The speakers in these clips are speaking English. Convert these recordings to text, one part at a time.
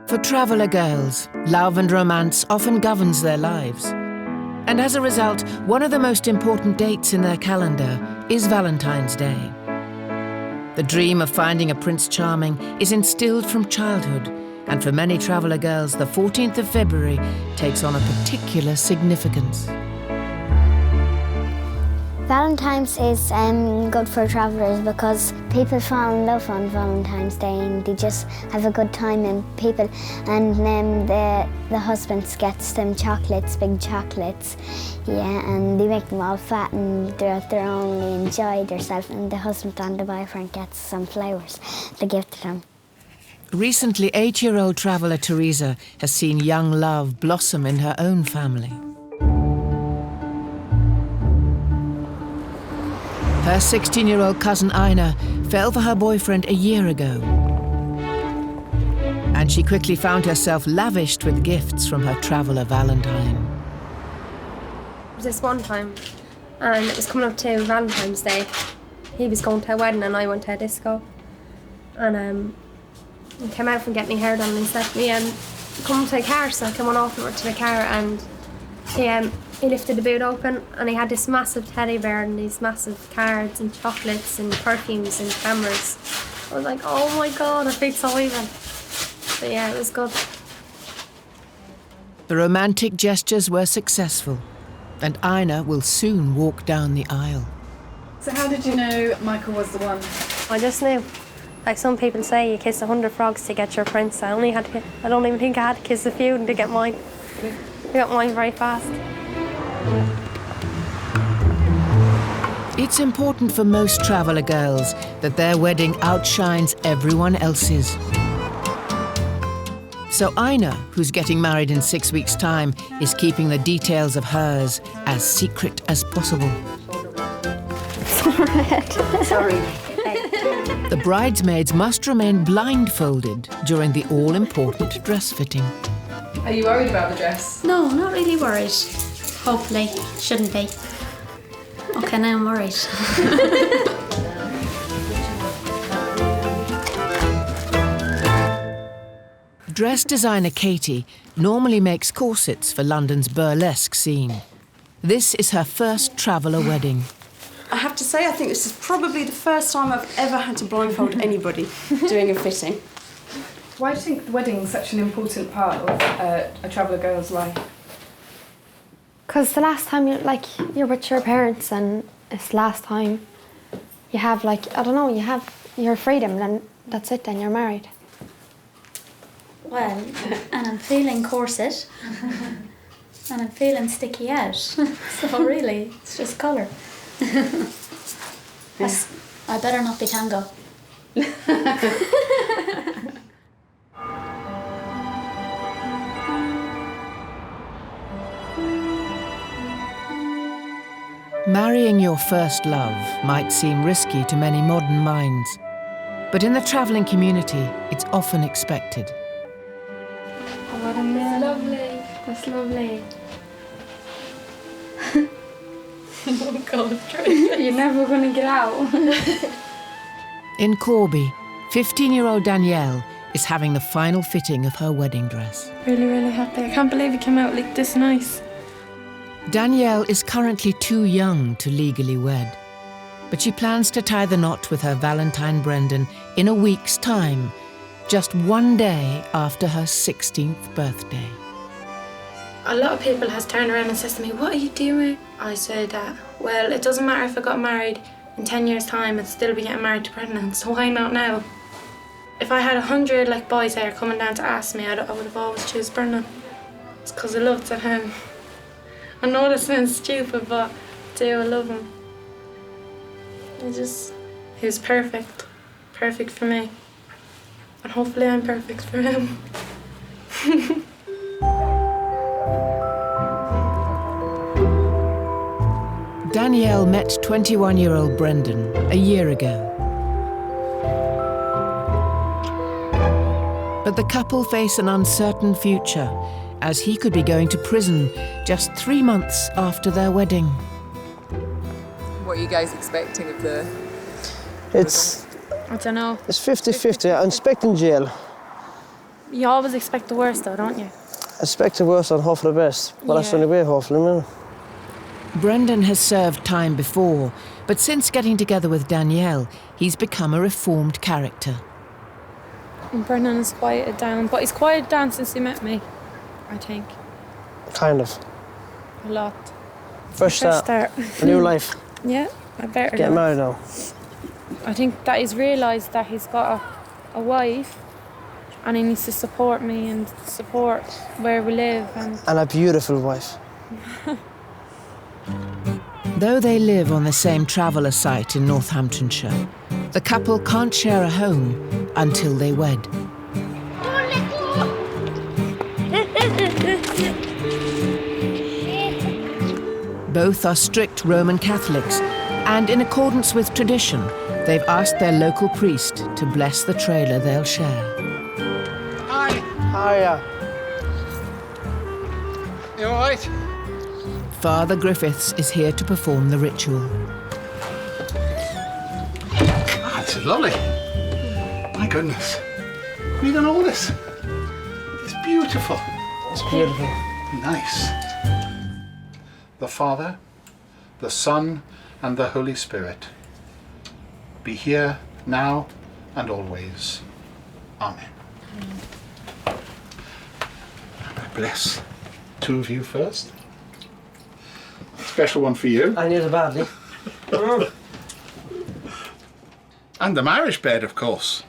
For traveller girls, love and romance often governs their lives. And as a result, one of the most important dates in their calendar is Valentine's Day. The dream of finding a Prince Charming is instilled from childhood, and for many traveller girls, the 14th of February takes on a particular significance. Valentine's is good for travellers because people fall in love on Valentine's Day and they just have a good time and the husbands gets them chocolates, big chocolates, and they make them all fat and they're out there only enjoy themselves, and the husband and the boyfriend gets some flowers to give to them. Recently, 8-year-old traveller Teresa has seen young love blossom in her own family. Her 16-year-old cousin Ina fell for her boyfriend a year ago. And she quickly found herself lavished with gifts from her traveller Valentine. It was this one time, and it was coming up to Valentine's Day. He was going to a wedding and I went to a disco. And he came out from getting my hair done and he said to me, come to the car. So I came on over to the car and he lifted the boot open and he had this massive teddy bear and these massive cards and chocolates and perfumes and cameras. I was like, oh my God, I feel so even. But yeah, it was good. The romantic gestures were successful, and Ina will soon walk down the aisle. So how did you know Michael was the one? I just knew. Like some people say, you kiss 100 frogs to get your prince. I don't even think I had to kiss a few to get mine. I got mine very fast. It's important for most traveller girls that their wedding outshines everyone else's. So Ina, who's getting married in 6 weeks' time, is keeping the details of hers as secret as possible. Sorry. The bridesmaids must remain blindfolded during the all-important dress fitting. Are you worried about the dress? No, not really worried. Hopefully, shouldn't be. Okay, now I'm worried. Dress designer Katie normally makes corsets for London's burlesque scene. This is her first traveller wedding. I have to say, I think this is probably the first time I've ever had to blindfold anybody doing a fitting. Why do you think the wedding is such an important part of a traveller girl's life? Because the last time you're with your parents and it's the last time you have you have your freedom, then that's it, then you're married. Well, and I'm feeling corset and I'm feeling sticky out. So really, it's just colour. I better not be tango. Marrying your first love might seem risky to many modern minds, but in the travelling community, it's often expected. Oh, what a man. That's lovely. That's lovely. Oh God, you're never going to get out. In Corby, 15-year-old Danielle is having the final fitting of her wedding dress. Really, really happy. I can't believe it came out like this nice. Danielle is currently too young to legally wed, but she plans to tie the knot with her Valentine Brendan in a week's time, just one day after her 16th birthday. A lot of people has turned around and says to me, what are you doing? I said, well, it doesn't matter if I got married in 10 years' time, I'd still be getting married to Brendan, so why not now? If I had 100 boys there coming down to ask me, I would have always choose Brendan. It's because I loved him. I know this sounds stupid, but I love him. He was perfect. Perfect for me. And hopefully I'm perfect for him. Danielle met 21-year-old Brendan a year ago. But the couple face an uncertain future, as he could be going to prison just 3 months after their wedding. What are you guys expecting of the... I don't know. It's 50-50. I'm expecting jail. You always expect the worst though, don't you? Expect the worst and hope for the best. But that's the only way, hopefully, man. Brendan has served time before, but since getting together with Danielle, he's become a reformed character. And Brendan has quieted down, but he's quieted down since he met me, I think. Kind of. A lot. Fresh start. A new life. Yeah, I better Get married now. I think that he's realised that he's got a wife and he needs to support me and support where we live. And a beautiful wife. Though they live on the same traveller site in Northamptonshire, the couple can't share a home until they wed. Both are strict Roman Catholics, and in accordance with tradition, they've asked their local priest to bless the trailer they'll share. Hi. Hiya. You all right? Father Griffiths is here to perform the ritual. Ah, this is lovely. My goodness. Have you done all this? It's beautiful. It's beautiful. Nice. The Father, the Son, and the Holy Spirit be here now and always. Amen. I bless two of you first. A special one for you. I need it badly. And the marriage bed, of course.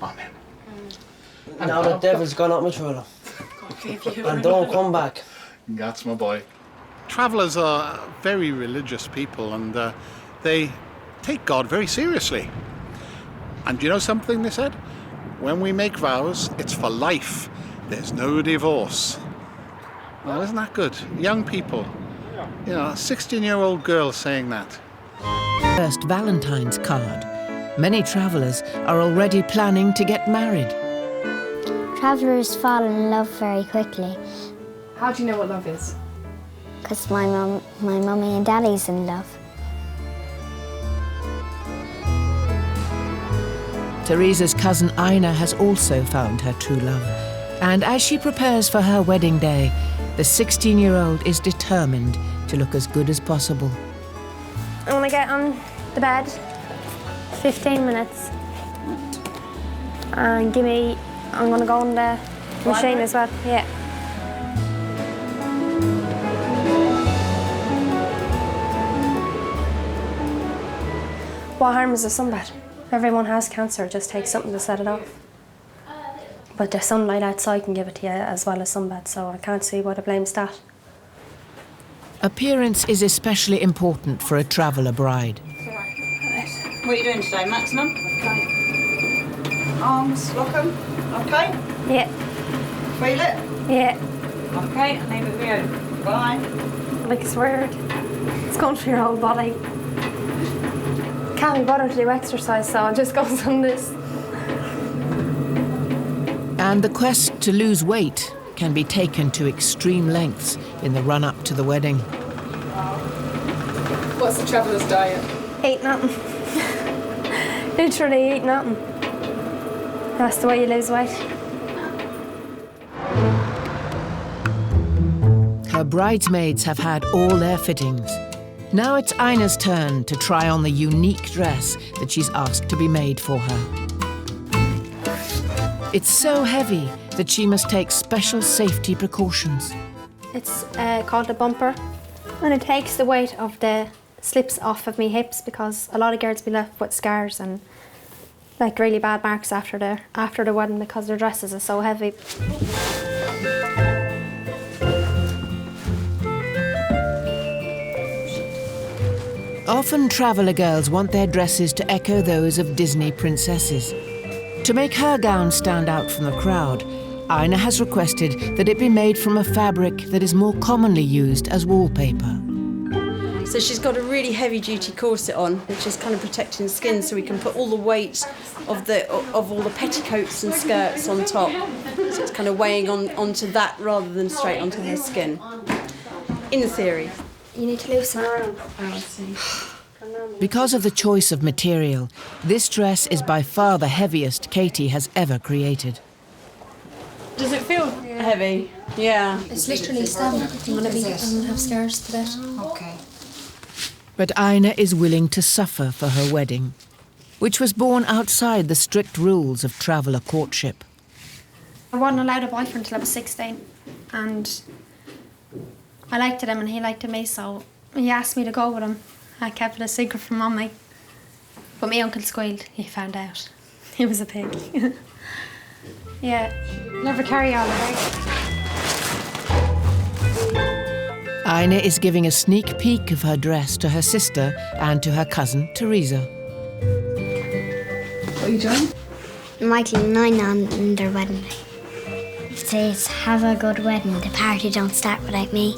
Amen. Now the devil's gone up my trailer. And don't come back. That's my boy. Travellers are very religious people, and they take God very seriously. And do you know something they said? When we make vows, it's for life. There's no divorce. Well, isn't that good? Young people. You know, a 16-year-old girl saying that. First Valentine's card. Many travellers are already planning to get married. Travellers fall in love very quickly. How do you know what love is? Because my mummy and daddy's in love. Teresa's cousin Ina has also found her true love. And as she prepares for her wedding day, the 16-year-old is determined to look as good as possible. I want to get on the bed, 15 minutes, and I'm going to go on the machine as well, yeah. What harm is a sunbed? Everyone has cancer, just take something to set it off. But the sunlight outside can give it to you as well as sunbed, so I can't see why the blame's that. Appearance is especially important for a traveller bride. What are you doing today, maximum? Okay. Arms, lock them. Okay? Yeah. Feel it? Yeah. Okay, and leave it with you. Bye. Like it's weird. It's going through your whole body. Can't be bothered to do exercise, so I'll just go on this. And the quest to lose weight can be taken to extreme lengths in the run-up to the wedding. What's the traveller's diet? Eat nothing. Literally eat nothing. That's the way you lose weight. Her bridesmaids have had all their fittings. Now it's Ina's turn to try on the unique dress that she's asked to be made for her. It's so heavy that she must take special safety precautions. It's called a bumper, and it takes the weight of the slips off of me hips, because a lot of girls be left with scars and like really bad marks after the wedding because their dresses are so heavy. Often traveller girls want their dresses to echo those of Disney princesses. To make her gown stand out from the crowd, Ina has requested that it be made from a fabric that is more commonly used as wallpaper. So she's got a really heavy-duty corset on, which is kind of protecting the skin, so we can put all the weight of all the petticoats and skirts on top. So it's kind of weighing onto that rather than straight onto her skin. In theory. You need to loosen around. Oh, I see. Come down Because of the choice of material, this dress is by far the heaviest Katie has ever created. Does it feel heavy? Yeah. It's literally standard. I'm going to have scars to that. Okay. But Ina is willing to suffer for her wedding, which was born outside the strict rules of traveller courtship. I wasn't allowed a boyfriend until I was 16, and I liked him and he liked me, so he asked me to go with him. I kept it a secret from Mummy, but my uncle squealed. He found out. He was a pig. Yeah, never carry on, right? Ina is giving a sneak peek of her dress to her sister and to her cousin, Teresa. What are you doing? Michael and Nina on their wedding day. It says, have a good wedding, the party don't start without me.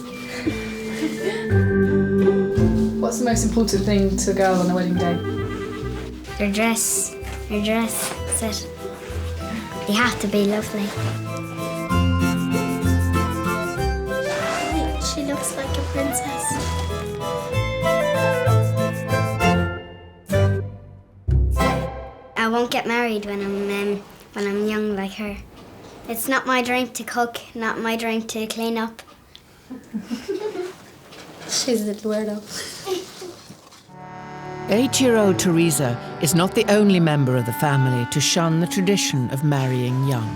What's the most important thing to a girl on a wedding day? Their dress. That's it. They have to be lovely. She looks like a princess. I won't get married when I'm young like her. It's not my drink to cook, not my drink to clean up. She's a little weirdo. 8-year-old Teresa is not the only member of the family to shun the tradition of marrying young.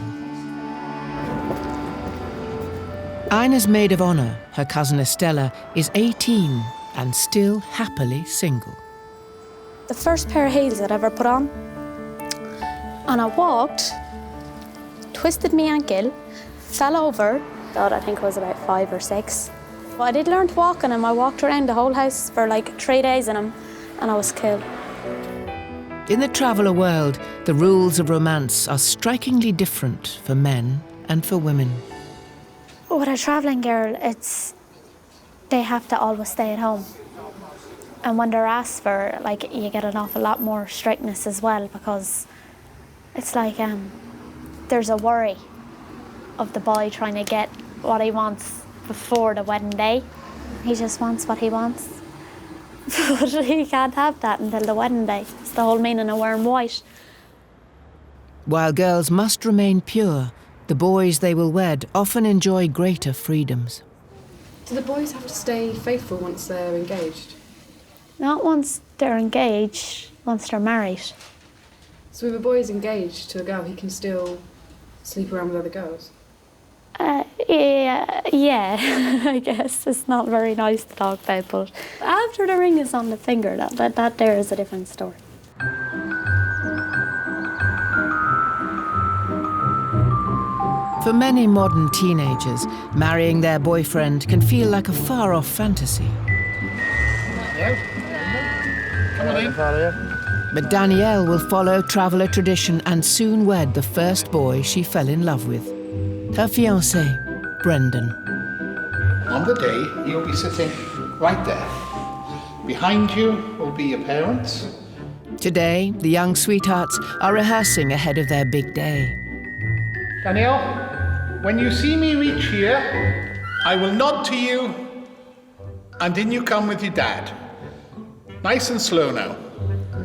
Ina's maid of honour, her cousin Estella, is 18 and still happily single. The first pair of heels I'd ever put on, and I walked, twisted my ankle, fell over. God, I think I was about 5 or 6. But I did learn to walk on them. I walked around the whole house for like 3 days in them, and I was cool. In the traveller world, the rules of romance are strikingly different for men and for women. With a travelling girl, they have to always stay at home. And when they're asked for, like, you get an awful lot more strictness as well, because it's like there's a worry of the boy trying to get what he wants before the wedding day. He just wants what he wants. But he can't have that until the wedding day. It's the whole meaning of wearing white. While girls must remain pure, the boys they will wed often enjoy greater freedoms. Do the boys have to stay faithful once they're engaged? Not once they're engaged, once they're married. So if a boy is engaged to a girl, he can still sleep around with other girls? Yeah, I guess. It's not very nice to talk about, but after the ring is on the finger, that there is a different story. For many modern teenagers, marrying their boyfriend can feel like a far-off fantasy. Come on in. But Danielle will follow traveller tradition and soon wed the first boy she fell in love with, her fiancé, Brendan. On the day, you'll be sitting right there. Behind you will be your parents. Today, the young sweethearts are rehearsing ahead of their big day. Danielle, when you see me reach here, I will nod to you, and in you come with your dad. Nice and slow now.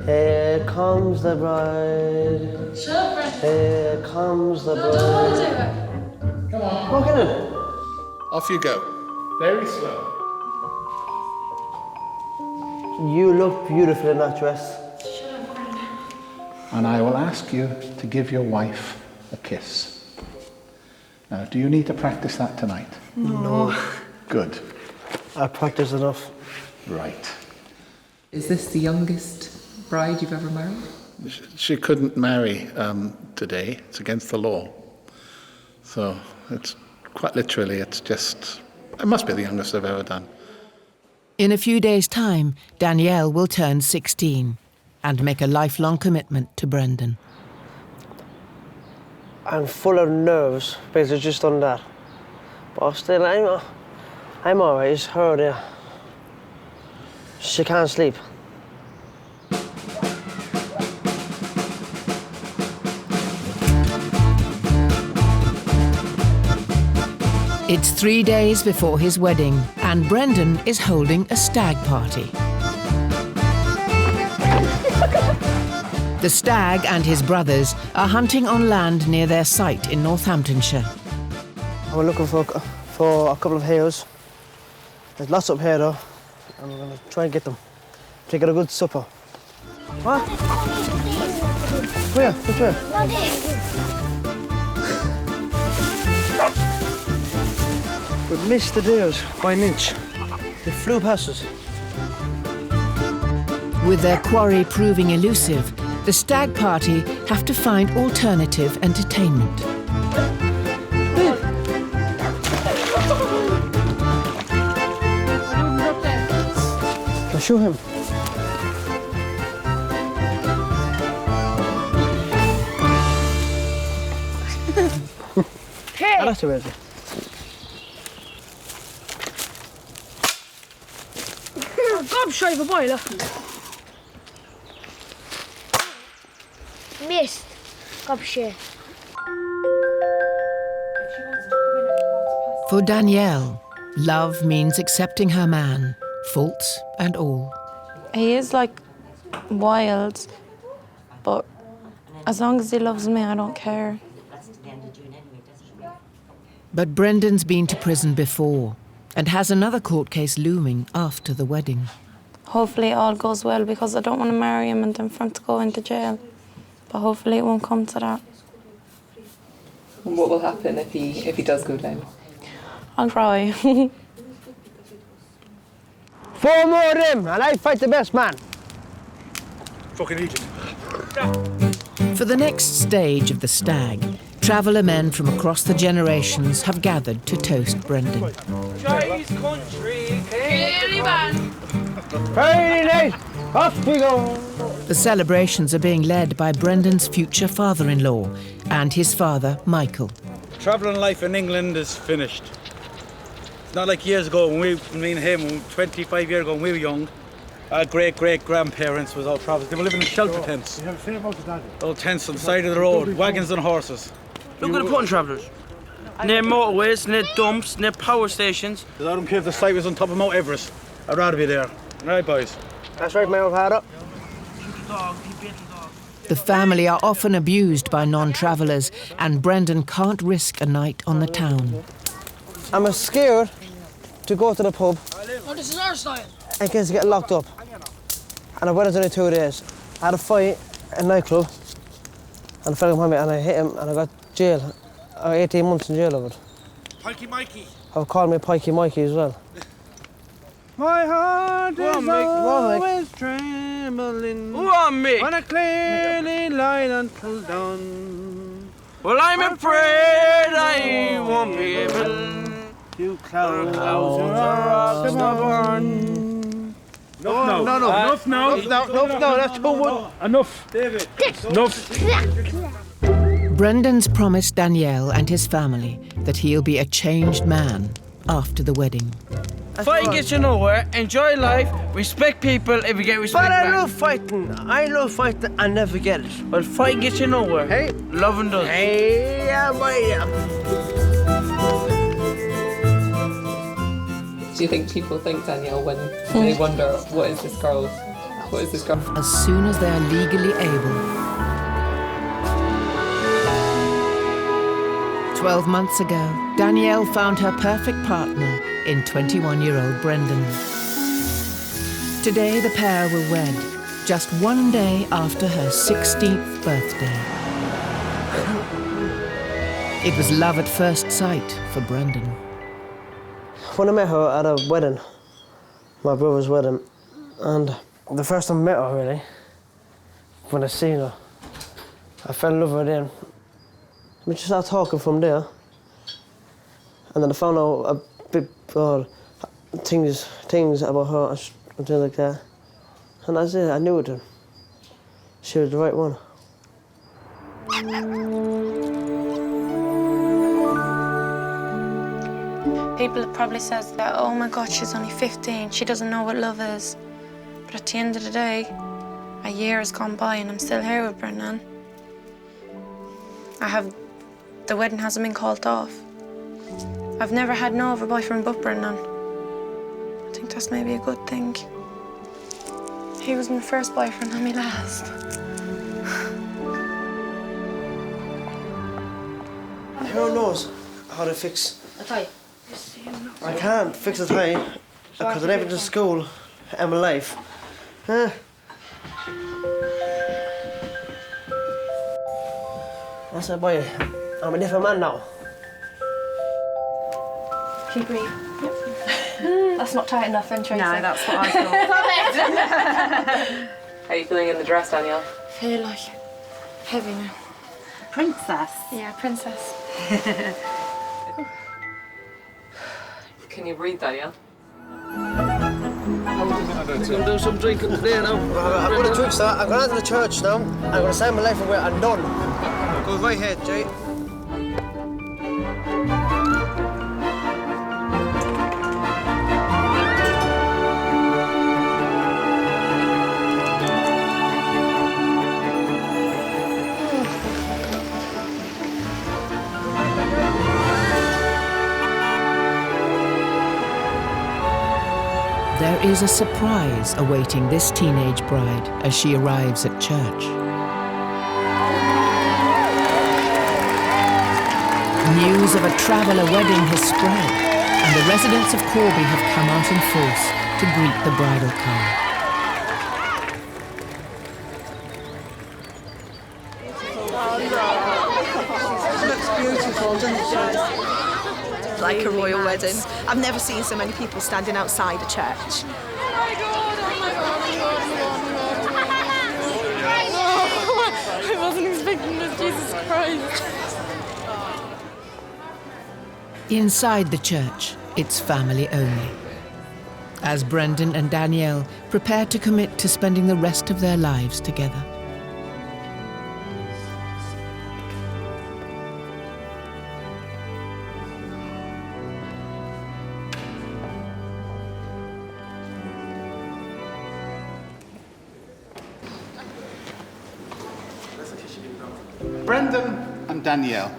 Here comes the bride. Shut up, Brendan. Here comes the bride. I don't want to do it. Come on. Walk in. Off you go. Very slow. You look beautiful in that dress. Shut up, Brendan. And I will ask you to give your wife a kiss. Now, do you need to practice that tonight? No. Good. I practice enough. Right. Is this the youngest bride you've ever married? She couldn't marry today. It's against the law. So it's quite literally, it must be the youngest I've ever done. In a few days' time, Danielle will turn 16 and make a lifelong commitment to Brendan. I'm full of nerves because I've just done that. But still, I'm all right. It's her there. She can't sleep. It's 3 days before his wedding, and Brendan is holding a stag party. The stag and his brothers are hunting on land near their site in Northamptonshire. We're looking for a couple of hares. There's lots up here though, and we're gonna try and get them. To get a good supper. What? Where? Which way? We missed the deers by an inch. They flew past us. With their quarry proving elusive, the stag party have to find alternative entertainment. I'll show him. Hey! That's the way it is. Gob shy of a boy, look. Missed. Gob shy. For Danielle, love means accepting her man, faults and all. He is like wild, but as long as he loves me, I don't care. But Brendan's been to prison before and has another court case looming after the wedding. Hopefully it all goes well, because I don't want to marry him and then for him to go into jail. But hopefully it won't come to that. And what will happen if he does go down? I'll cry. 4 more of them, and I fight the best man. Fucking Egypt. For the next stage of the stag, traveller men from across the generations have gathered to toast Brendan. Chinese country, Candy man. Friday night, off we go. The celebrations are being led by Brendan's future father-in-law and his father, Michael. Travelling life in England is finished. It's not like years ago when me and him, 25 years ago when we were young. Our great-great-grandparents was all travellers. They were living in shelter tents. Old tents on the side of the road, wagons and horses. Look at the putting travellers. Near motorways, near dumps, near power stations. I don't care if the site was on top of Mount Everest. I'd rather be there. Right, boys? That's right, my old Harder. The family are often abused by non-travellers, and Brendan can't risk a night on the town. I'm scared to go to the pub. Oh, this is our style. In case I get locked up. And I went only 2 days. I had a fight in a nightclub, and a fella came me and I hit him and I got jail. 18 months in jail of it. Pikey Mikey. I've called me Pikey Mikey as well. My heart is always trembling. When I clearly light until dawn. Well, I'm afraid I won't be able to clouds are stubborn. No, that's too much. Enough. David. Enough. Brendan's promised Danielle and his family that he'll be a changed man after the wedding. Fighting gets you nowhere. Enjoy life. Respect people if you get respect But back. I love fighting. I never get it. But fighting gets you nowhere. Hey. Loving does. Hey, Do you think people think, Danielle, when they wonder, what is this girl? As soon as they are legally able. 12 months ago, Danielle found her perfect partner in 21-year-old Brendan. Today, the pair will wed, just 1 day after her 16th birthday. It was love at first sight for Brendan. When I met her at a wedding, my brother's wedding, and the first time I met her, really, when I seen her, I fell in love with her then. We just started talking from there, and then I found out a bit things about her and things like that, and that's it. I knew it. She was the right one. People probably says that, oh my God, she's only 15, she doesn't know what love is. But at the end of the day, a year has gone by and I'm still here with Brendan. The wedding hasn't been called off. I've never had no other boyfriend but Brendan. I think that's maybe a good thing. He was my first boyfriend and my last. Who knows how to fix a tie? I can't fix a tie because I never been to school in my life. I said, boy, I'm a different man now. Keep reading. That's not tight enough, then, Tracy. No, that's what I thought. How are you feeling in the dress, Danielle? I feel like heavy now. Princess. Yeah, princess. Can you breathe, Danielle? I'm going to do some drinking today now. I'm going to drink, sir. I'm going to the church now. I'm going to sign my life away. I'm done. Go right ahead, Jay. There is a surprise awaiting this teenage bride as she arrives at church. News of a traveller wedding has spread, and the residents of Corby have come out in force to greet the bridal car. Looks beautiful, doesn't it? Like a royal wedding. I've never seen so many people standing outside a church. Oh my God, oh my God, oh my God, oh my God. I wasn't expecting this, Jesus Christ. Inside the church, it's family only. As Brendan and Danielle prepare to commit to spending the rest of their lives together. Brendan and Danielle,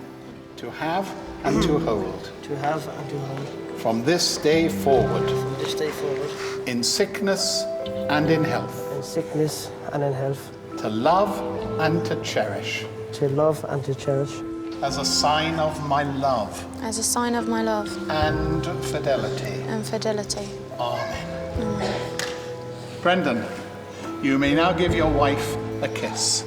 to have and to hold. To have and to hold. From this day forward. From this day forward. In sickness and in health. In sickness and in health. To love and to cherish. To love and to cherish. As a sign of my love. As a sign of my love. And fidelity. And fidelity. Amen. Brendan, you may now give your wife a kiss.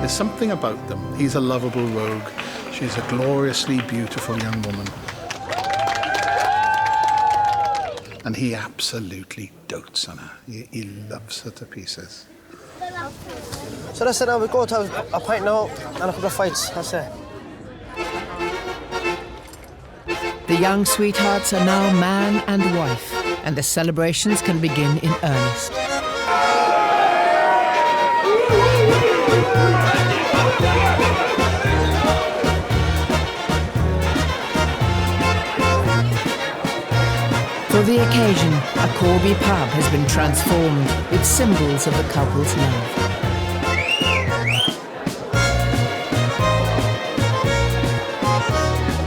There's something about them. He's a lovable rogue. She's a gloriously beautiful young woman. And he absolutely dotes on her. He loves her to pieces. So that's it now. We go to have a pint now and a couple of fights. That's it. The young sweethearts are now man and wife, and the celebrations can begin in earnest. For the occasion, a Corby pub has been transformed with symbols of the couple's love.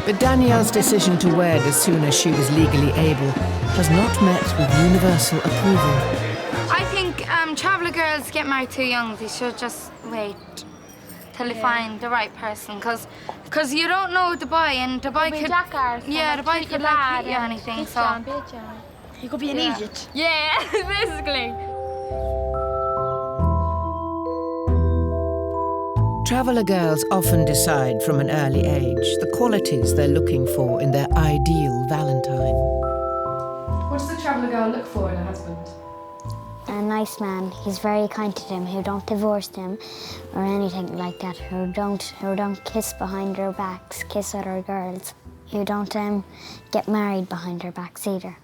But Danielle's decision to wed as soon as she was legally able has not met with universal approval. I think traveller girls get married too young. They should just wait till they find the right person, because you don't know the boy, and the boy could the boy could like hit you or anything. So he could be an idiot. Yeah, basically. Traveller girls often decide from an early age the qualities they're looking for in their ideal Valentine. What does a traveller girl look for in a husband? A nice man. He's very kind to them, who don't divorce them or anything like that, who don't kiss behind their backs, kiss other girls, who don't get married behind their backs either.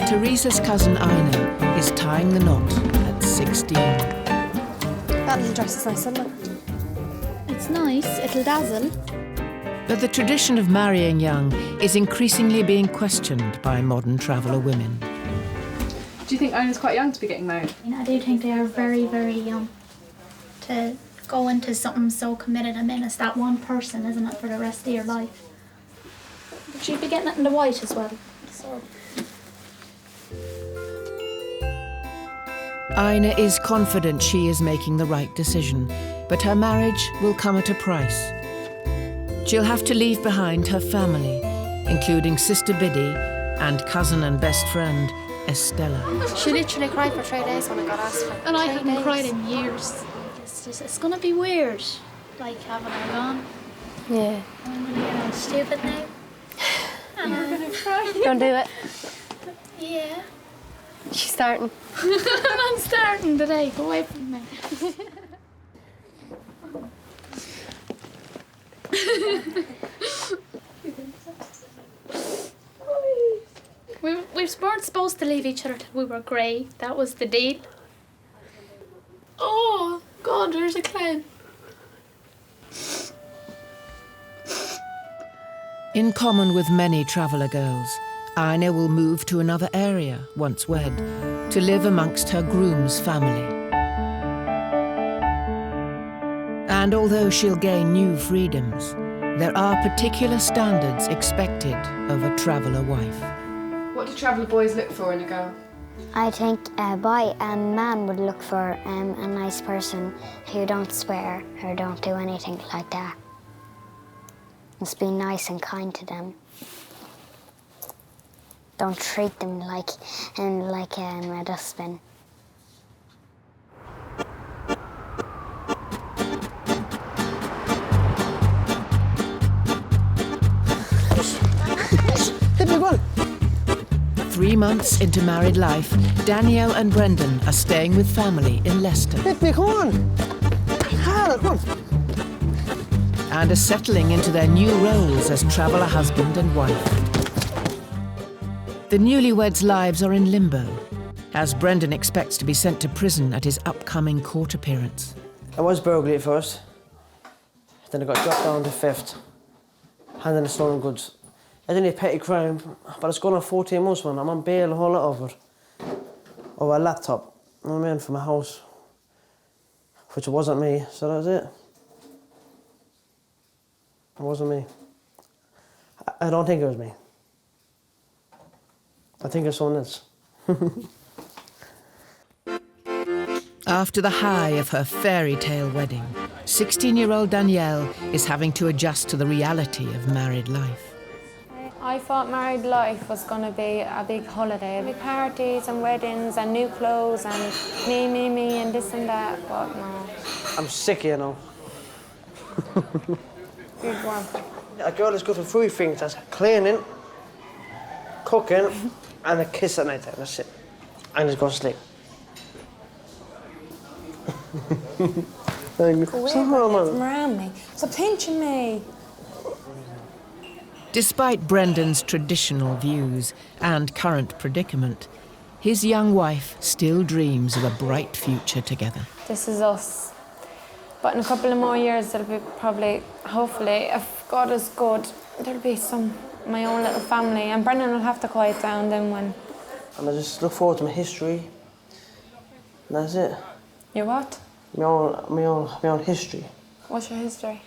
Teresa's cousin Ina is tying the knot at 16. That little dress is nice, isn't it? It's nice, it'll dazzle. But the tradition of marrying young is increasingly being questioned by modern traveller women. Do you think Ina's quite young to be getting married? I do think they are very, very young to go into something so committed. I mean, it's that one person, isn't it, for the rest of your life. But you'd be getting it in the white as well. So. Ina is confident she is making the right decision, but her marriage will come at a price. She'll have to leave behind her family, including sister Biddy and cousin and best friend Estella. She literally cried for 3 days when I got asked for it. And I haven't cried in years. It's gonna be weird, like having her gone. Yeah. I'm gonna get all stupid now. And I'm gonna cry. Don't do it. Yeah. She's starting. I'm starting today. Go away from me. We weren't supposed to leave each other till we were grey. That was the deal. Oh, God, there's a clown. In common with many traveller girls, Ina will move to another area, once wed, to live amongst her groom's family. And although she'll gain new freedoms, there are particular standards expected of a traveller wife. What do traveller boys look for in a girl? I think a man would look for a nice person who don't swear or don't do anything like that. Must be nice and kind to them. Don't treat them like a dustbin. Hit me one. 3 months into married life, Danielle and Brendan are staying with family in Leicester. Hit me, come on. Come on. And are settling into their new roles as traveller husband and wife. The newlyweds' lives are in limbo, as Brendan expects to be sent to prison at his upcoming court appearance. I was burglary at first. Then I got dropped down to theft. Handing the stolen goods. I didn't need petty crime, but it's going on 14 months, man. I'm on bail, a whole lot of it. Over a laptop, you know what I mean, for my house. Which it wasn't me, so that was it. It wasn't me. I don't think it was me. I think it's someone else. After the high of her fairy tale wedding, 16-year-old Danielle is having to adjust to the reality of married life. I thought married life was going to be a big holiday, big parties and weddings and new clothes and me and this and that, but no. I'm sick, you know. Big one. A girl is good for 3 things. That's cleaning, cooking, and a kiss at night time. That's it. And just go to sleep. Go away from around me. Stop pinching me. Despite Brendan's traditional views and current predicament, his young wife still dreams of a bright future together. This is us. But in a couple of more years, there'll be probably, hopefully, if God is good, there'll be my own little family, and Brendan will have to quiet down then when. And I just look forward to my history. And that's it. Your what? My own history. What's your history?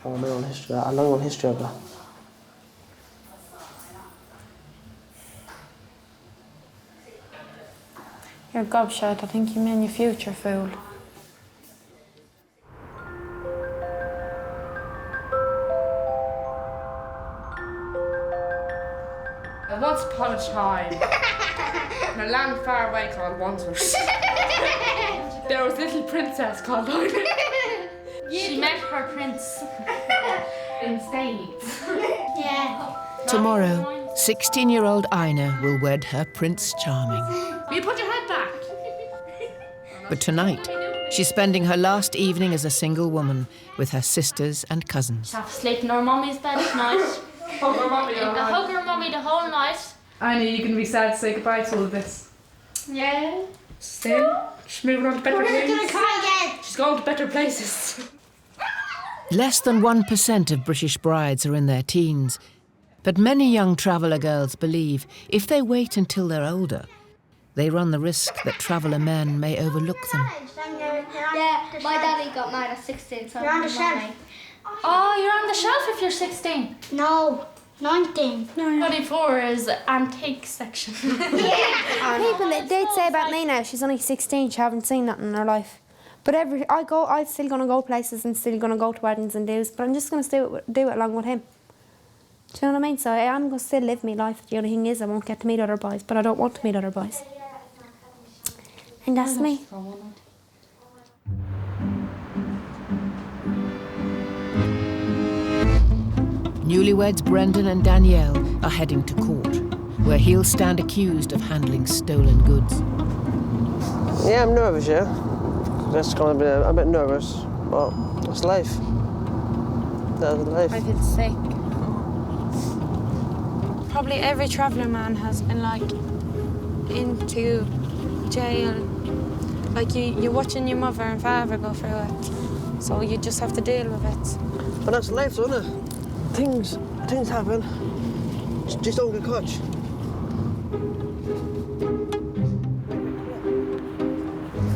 Oh, my own history. I know my own history of that. You're a gobshite. I think you mean your future, fool. Once upon a time, in a land far away called Wandsworth, there was a little princess called Ina. She met her prince in States. Yeah. Tomorrow, 16-year-old Ina will wed her Prince Charming. Will you put your head back? But tonight, she's spending her last evening as a single woman with her sisters and cousins. Have to sleep in her mummy's bed tonight. Hug her mummy. Hug her mummy the whole night. Ina, you're going to be sad to say goodbye to all of this. Yeah. Still, she's moving on to better things. She's going to better places. Less than 1% of British brides are in their teens, but many young traveller girls believe if they wait until they're older, they run the risk that traveller men may overlook them. Yeah, my daddy got married at 16, so You're on the shelf. Oh, you're on the shelf if you're 16? No, 19. 24 is antique section. People, they'd say about me now, she's only 16, she hasn't seen nothing in her life. But I'm still going to go places and still going to go to weddings and do's, but I'm just going to do it along with him. Do you know what I mean? So I'm going to still live my life. The only thing is I won't get to meet other boys, but I don't want to meet other boys. And that's me. Newlyweds Brendan and Danielle are heading to court, where he'll stand accused of handling stolen goods. Yeah, I'm nervous, yeah. That's going to be a bit nervous, but it's life. That's life. I feel sick. Probably every traveller man has been like into jail. Like you're watching your mother and father go through it, so you just have to deal with it. But that's life, isn't it? Things happen. Just don't get caught.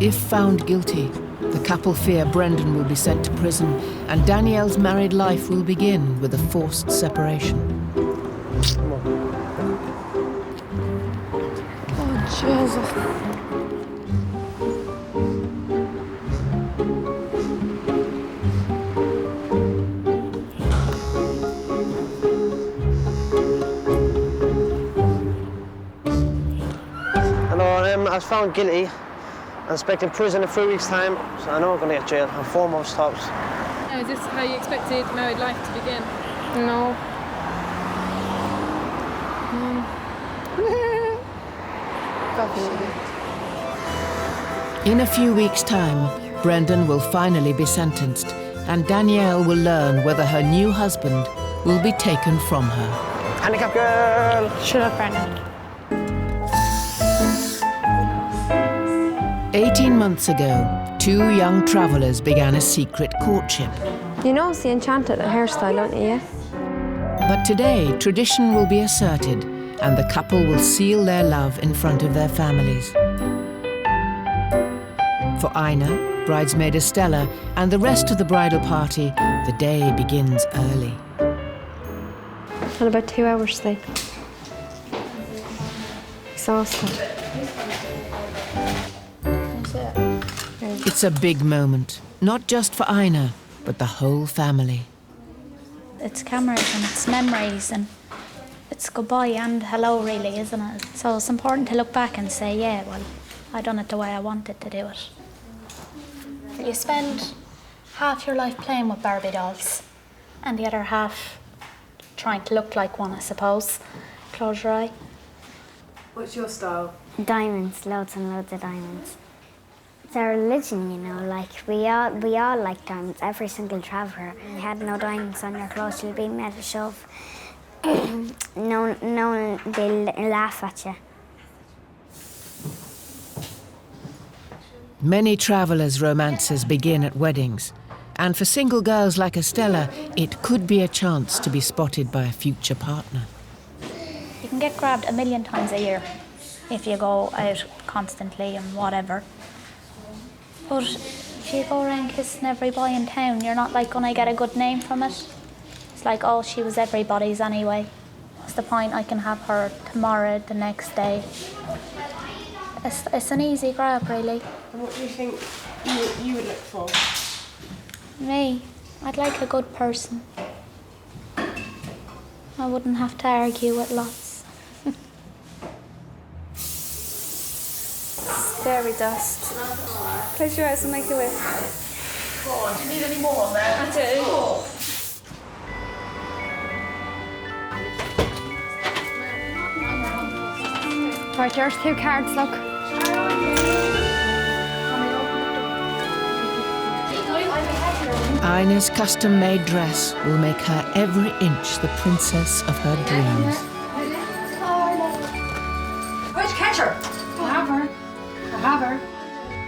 If found guilty, the couple fear Brendan will be sent to prison and Danielle's married life will begin with a forced separation. Oh, Jesus. I was found guilty and expected prison in 3 weeks' time, so I know I'm going to get jail and 4 months tops. Now, is this how you expected married life to begin? No. In a few weeks' time, Brendan will finally be sentenced and Danielle will learn whether her new husband will be taken from her. Handicap girl! Shut up, Brendan. 18 months ago, 2 young travellers began a secret courtship. You know it's the enchanted hairstyle, don't you? Yeah? But today, tradition will be asserted and the couple will seal their love in front of their families. For Ina, bridesmaid Estella, and the rest of the bridal party, the day begins early. And about 2 hours sleep. Exhausted. It's a big moment, not just for Ina, but the whole family. It's cameras and it's memories and it's goodbye and hello, really, isn't it? So it's important to look back and say, yeah, well, I done it the way I wanted to do it. You spend half your life playing with Barbie dolls and the other half trying to look like one, I suppose. Close your eye. What's your style? Diamonds, loads and loads of diamonds. It's our religion, you know, like we all like diamonds, every single traveller. If you had no diamonds on your clothes, you'll be made a shove. No one will laugh at you. Many travellers' romances begin at weddings, and for single girls like Estella, it could be a chance to be spotted by a future partner. You can get grabbed 1,000,000 times a year if you go out constantly and whatever. But if you go around kissing every boy in town, you're not like gonna get a good name from it. It's like, oh, she was everybody's anyway. What's the point? I can have her tomorrow, the next day. It's an easy grab, really. And what do you think you would look for? Me, I'd like a good person. I wouldn't have to argue with lots. Fairy dust. Close your eyes and make a wish. Go on, do you need any more on there? I do. Right, there's 2 cards, look. Ina's custom-made dress will make her every inch the princess of her dreams. Where'd you catch her? I have her.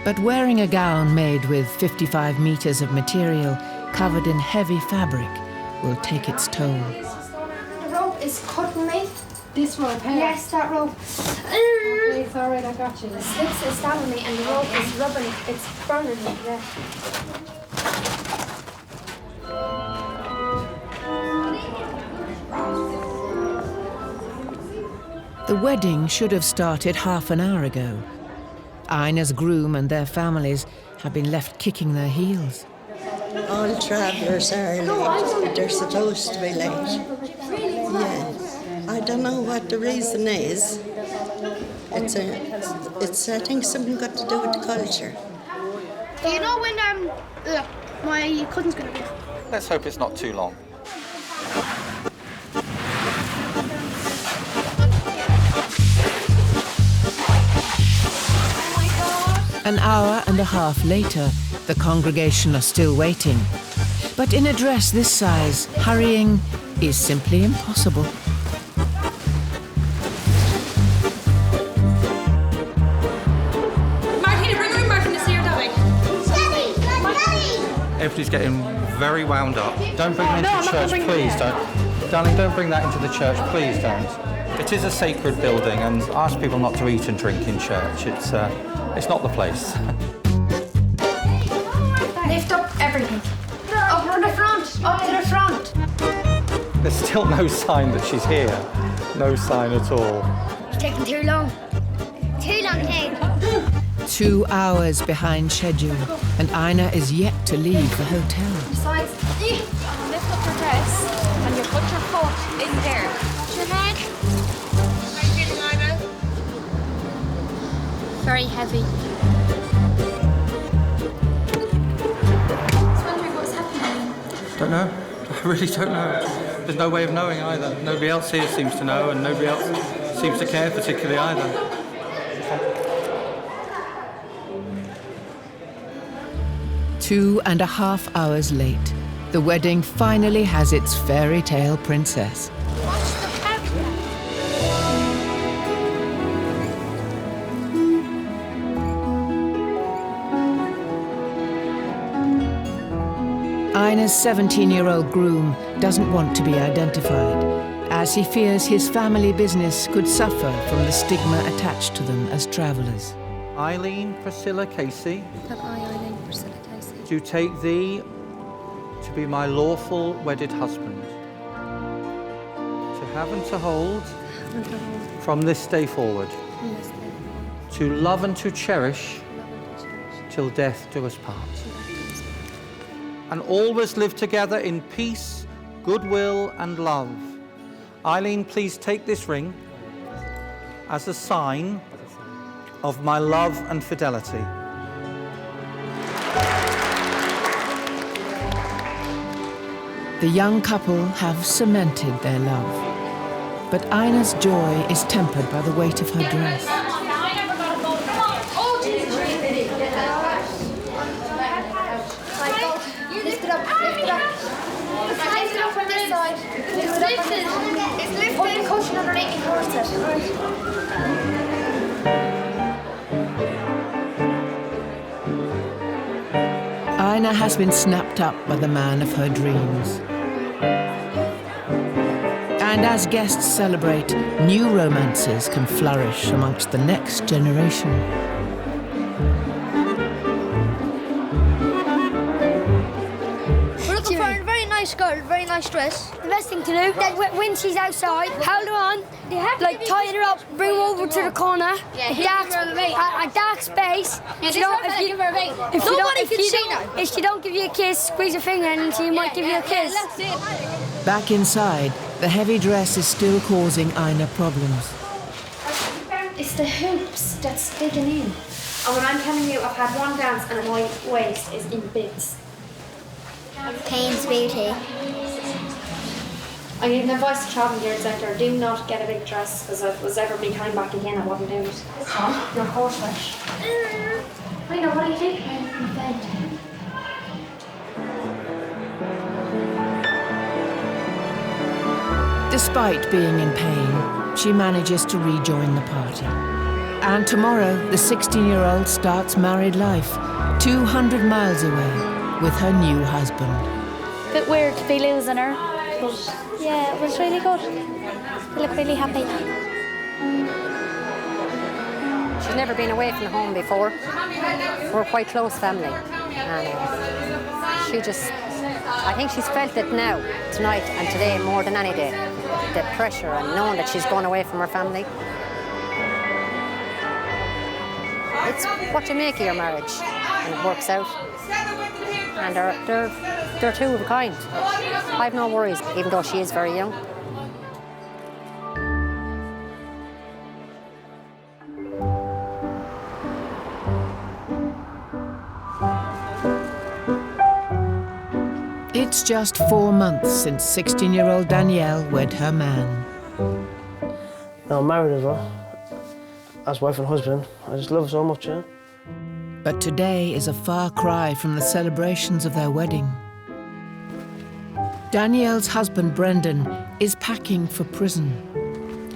But wearing a gown made with 55 metres of material covered in heavy fabric will take its toll. The rope is cutting me. This rope here? Yes, that rope. It's alright, I got you. The sticks is stabbing me and the rope is rubbing, it's burning me, yeah. The wedding should have started half an hour ago. Ina's groom and their families have been left kicking their heels. All travellers are late. They're supposed to be late. Yeah. I don't know what the reason is. It's I think something got to do with the culture. Do you know when my cousin's gonna be? Let's hope it's not too long. An hour and a half later, the congregation are still waiting. But in a dress this size, hurrying is simply impossible. Everybody's getting very wound up. Don't bring that into church, please don't. Darling, don't bring that into the church, please don't. It is a sacred building, and ask people not to eat and drink in church. It's not the place. Lift up everything. Up to the front, up to the front. There's still no sign that she's here. No sign at all. It's taking too long. Too long, Kate. 2 hours behind schedule, and Ina is yet to leave the hotel. Besides, lift up your dress and you put your foot in there. Put your head. How are you feeling, Ina? Very heavy. I was wondering what's happening. Don't know. I really don't know. There's no way of knowing either. Nobody else here seems to know, and nobody else seems to care particularly either. 2.5 hours late, the wedding finally has its fairy tale princess. Ina's 17-year-old groom doesn't want to be identified, as he fears his family business could suffer from the stigma attached to them as travellers. Eileen Priscilla Casey. Have I, Eileen Priscilla Casey? Do take thee to be my lawful wedded husband, to have and to hold from this day forward, to love and to cherish till death do us part, and always live together in peace, goodwill and love. Eileen, please take this ring as a sign of my love and fidelity. The young couple have cemented their love, but Ina's joy is tempered by the weight of her dress. Lift it up, lift it up. Lift it up from this side. It's lifted. It's lifted. Put the cushion underneath your corset. Ina has been snapped up by the man of her dreams. And as guests celebrate, new romances can flourish amongst the next generation. We're looking for a very nice girl, very nice dress. The best thing to do, that when she's outside, hold her on, like tie her up, bring her over to the corner, a dark space. If she don't give you a kiss, squeeze her finger and she might give you a kiss. Back inside, the heavy dress is still causing Ina problems. It's the hoops that's digging in. And when I'm telling you, I've had one dance and my waist is in bits. Pain's beauty. I give advice to travelling gear centre, do not get a big dress, because if it was ever me coming back again, I wouldn't do it. Your horseflesh. I know, what do you think? Despite being in pain, she manages to rejoin the party. And tomorrow, the 16-year-old starts married life, 200 miles away, with her new husband. Bit weird to be losing her, but yeah, it was really good. You look really happy. She's never been away from home before. We're quite close family. And she just, I think she's felt it now, tonight and today more than any day. The pressure and knowing that she's gone away from her family. It's what you make of your marriage, and it works out. And they're two of a kind. I've no worries, even though she is very young. It's just 4 months since 16-year-old Danielle wed her man. Now I'm married as well. As wife and husband. I just love her so much, yeah. But today is a far cry from the celebrations of their wedding. Danielle's husband, Brendan, is packing for prison.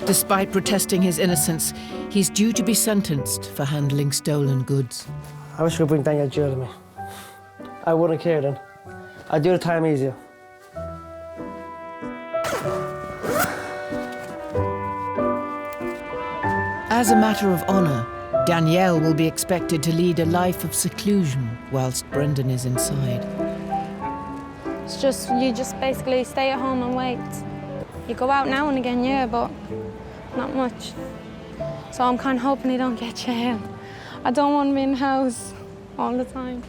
Despite protesting his innocence, he's due to be sentenced for handling stolen goods. I wish we could bring Danielle to jail with me. I wouldn't care then. I'd do the time easier. As a matter of honour, Danielle will be expected to lead a life of seclusion whilst Brendan is inside. It's just, you just basically stay at home and wait. You go out now and again, yeah, but not much. So I'm kind of hoping he don't get jail. I don't want to be in the house all the time.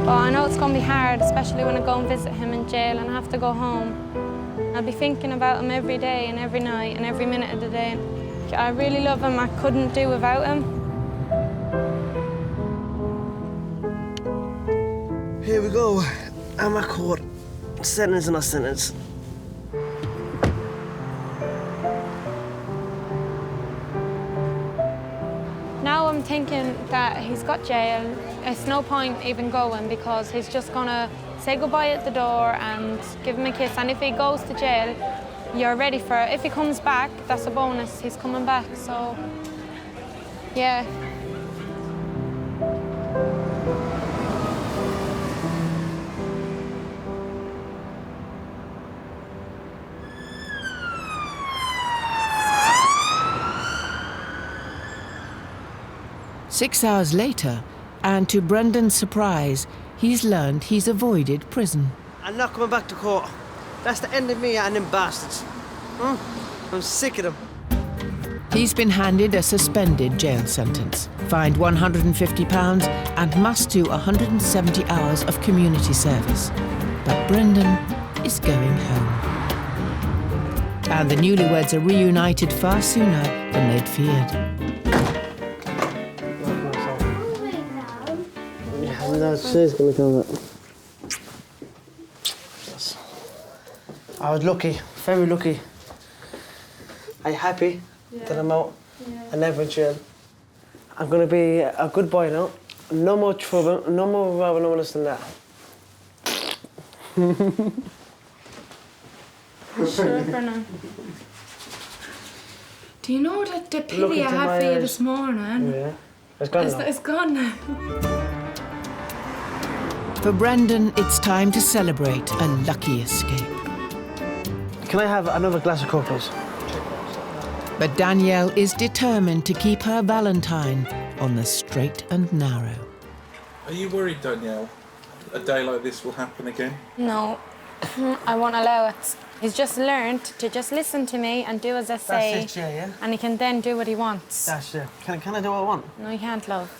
But I know it's going to be hard, especially when I go and visit him in jail and I have to go home. I'll be thinking about him every day and every night and every minute of the day. I really love him. I couldn't do without him. Here we go. I'm at court. Sentence and a sentence. Now I'm thinking that he's got jail. It's no point even going because he's just gonna say goodbye at the door and give him a kiss. And if he goes to jail, you're ready for it. If he comes back, that's a bonus. He's coming back, so yeah. Six hours later, and to Brendan's surprise, he's learned he's avoided prison. I'm not coming back to court. That's the end of me and them bastards. I'm sick of them. He's been handed a suspended jail sentence, fined £150 and must do 170 hours of community service. But Brendan is going home. And the newlyweds are reunited far sooner than they'd feared. No, she's gonna come up. I was lucky, very lucky. Are you happy that I'm out and never in jail? I'm gonna be a good boy now. No more trouble, no more robbing, no less than that. Sure, Brennan. Do you know that the pity I had for you this morning? Yeah, it's gone now. It's gone now. For Brendan, it's time to celebrate a lucky escape. Can I have another glass of Coke, please? But Danielle is determined to keep her Valentine on the straight and narrow. Are you worried, Danielle? A day like this will happen again? No, I won't allow it. He's just learned to just listen to me and do as I say. That's it, yeah? And he can then do what he wants. That's it. Can I do what I want? No, you can't, love.